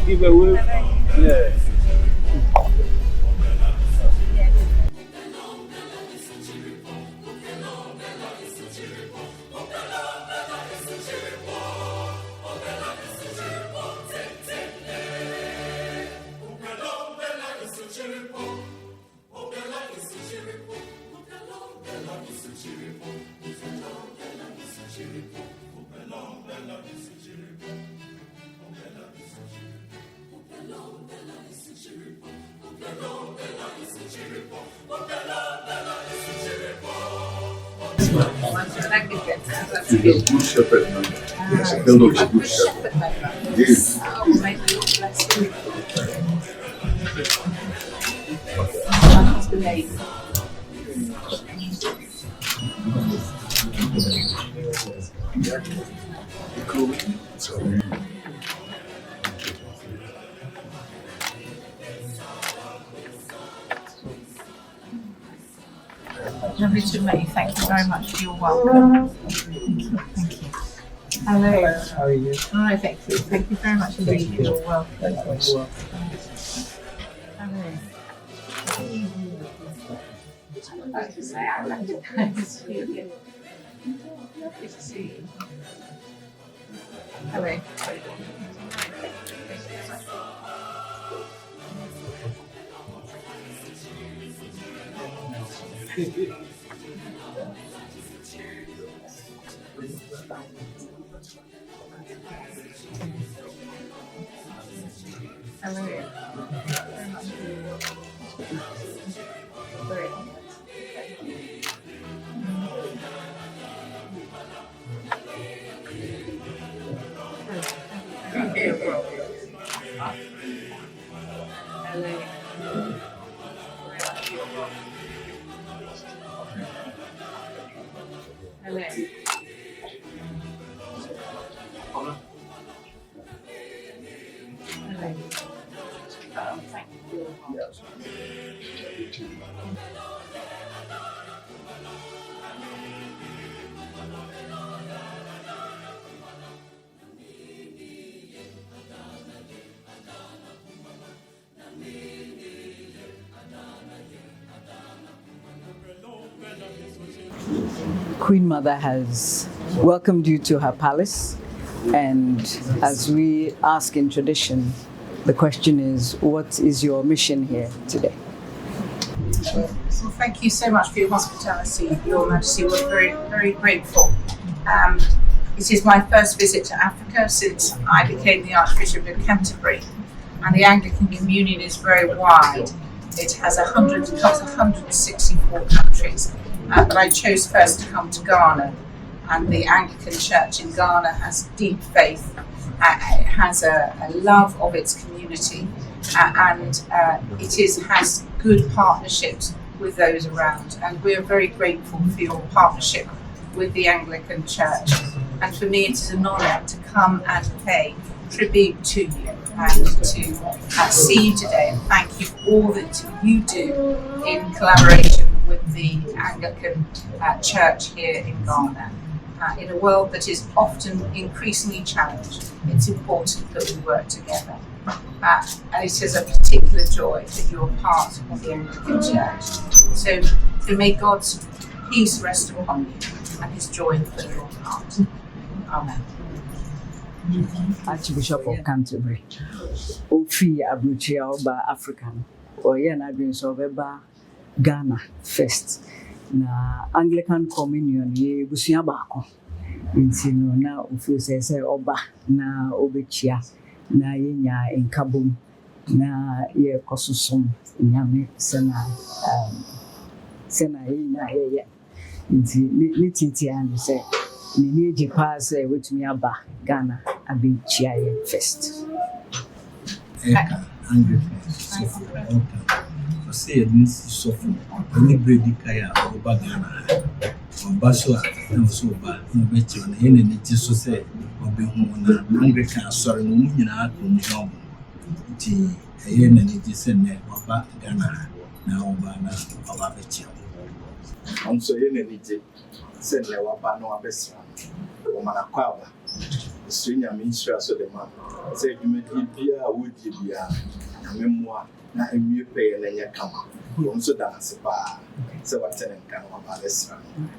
Give a wave. Yeah. He's a good shepherd man. Yes, a fellow of a good shepherd. Yes. Oh, my bless you. Cool. Lovely to meet you. Thank you very much for your welcome. Thank you. Thank you. Hello. How are you? Hi, thank you. Thank you very much indeed for your welcome. Hello. Nice to see you again. Good to see you. Hello. Hello. Very much for your welcome. Very honoured. Thank you. Hello. Hello. Hello. Oh, thank you. Queen Mother has welcomed you to her palace, and as we ask in tradition, the question is, what is your mission here today? Well, thank you so much for your hospitality, Your Majesty. We're very, very grateful. It is my first visit to Africa since I became the Archbishop of Canterbury, and the Anglican Communion is very wide. It has covers 164 countries, but I chose first to come to Ghana, and the Anglican Church in Ghana has deep faith. It has a love of its community, and it has good partnerships with those around, and we are very grateful for your partnership with the Anglican Church. And for me, it is an honour to come and pay tribute to you and to see you today, and thank you for all that you do in collaboration with the Anglican Church here in Ghana. In a world that is often increasingly challenged, it's important that we work together. And it is a particular joy that you're part of the Anglican Church. So may God's peace rest upon you and his joy fill your heart. Amen. Archbishop of Canterbury, Ofi Abuchia Oba African, or Yen Adrians of Eba Ghana first. Na Anglican Communion ye busuya baako nti no na ofi say oba na obechia na yenya enkabom na ye kososom nyame sena yenya ye nti ni titi and say ni neji pass wetumi aba Ghana abechia ye first. Anglican. Say this so any brady kaya oba Ghana oba so na so oba no be chi na ene ni ti so say obi hu na Anglican sorry no mu nyina akom no ti ene ni ti say na oba Ghana na oba be chi am so ene ni ti say na oba no abesra o mana kwa Australia Ministry so the man said you may be a would be a memoir, not a new pay and then you come. You also dance a bar. So what's an encounter about this one?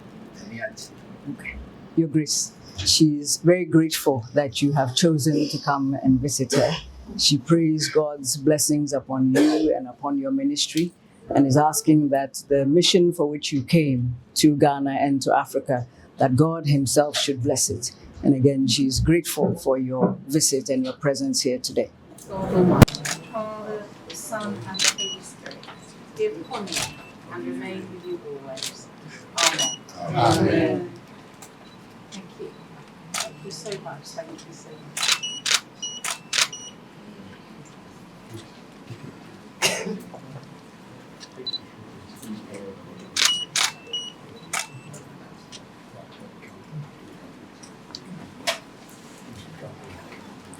Okay. Your Grace, she's very grateful that you have chosen to come and visit her. She prays God's blessings upon you and upon your ministry, and is asking that the mission for which you came to Ghana and to Africa, that God himself should bless it. And again, she's grateful for your visit and your presence here today. Father, the Son, and the Holy Spirit, be upon you and remain with you always. Amen. Amen. Thank you. Thank you so much. Thank you so much.